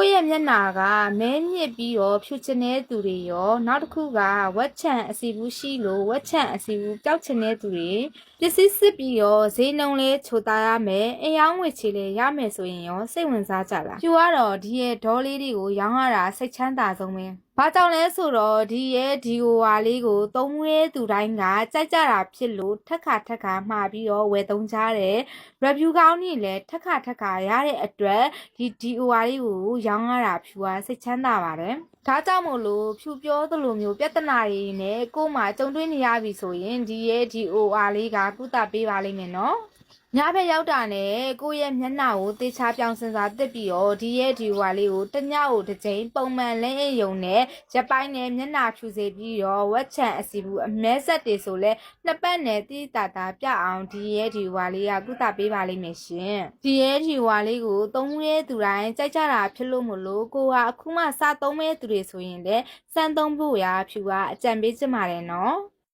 ကိုယ့်ရဲ့မျက်နှာကမဲညစ်ပြီးတော့ဖြူချင်တဲ့သူတွေရောနောက်တစ်ခုကဝက်ချံအစီဘူးရှိလို့ဝက်ချံအစီဘူးပျောက်ချင်တဲ့သူတွေပစ္စည်းစစ်ပြီးတော့ဈေးနှုန်းလေးချိုသားရမယ်အယောင်းငွေချေလေးရမယ်ဆိုရင်ရောစိတ်ဝင်စားကြလားဖြူကတော့ဒီရဲ့ဒေါ်လေးတွေကိုရောင်းရတာစိတ်ချမ်းသာဆုံးပဲဘာကြောင့်လဲဆိုတော့ဒီရဲ့ဒီဟိုဟာလေးကိုသုံးရဲသူတိုင်းကကြိုက်ကြတာဖြစ်လို့ထက်ခါမှာပြီးတော့ဝယ်သုံးကြတယ် review ကောင်းနေလဲထက်ခါရတဲ့အတွက်ဒီ DOR လေးကိုရောင်းရတာဖြူကစိတ်ချမ်းသာပါတယ်ဒါကြောင့်မို့လို့ဖြူပြောသလိုမျိုးပြဿနာတွေနဲ့ကို့မှာကြုံတွေ့နေရပြီဆိုရင်ဒီရဲ့ DOR လေးကကုသပေးပါလိမ့်မယ်နော်ညဘက်ရောက်တာနဲ့ကိုယ့်ရဲ့မျက်နှာကိုတေချာပြောင်စင်စာတက်ပြီးတော့ဒီရဲ့ဒီဟွာလေးကိုတစ်ညကိုတစ်ချိန်ပုံမှန်လဲအယုံနဲ့ရက်ပိုင်းနဲ့မျက်နှာဖြူစေပြီးတော့ဝက်ချံအစီဘူးအမဲဆက်တွေဆိုလဲနှစ်ပတ်နဲ့တိတာပြအောင်ဒီရဲ့ဒီဟွာလေးကကုသပေးပါလိမ့်မယ်ရှင်ဒီရဲ့ဒီဟွာလေးကိုသုံးရဲသူတိုင်းကြိုက်ကြတာဖြစ်လို့မလို့ကိုကအခုမှစသုံးမဲသူတွေဆိုရင်လည်းစမ်းသုံးဖို့ရာဖြူကအကြံပေးချင်ပါတယ်နော်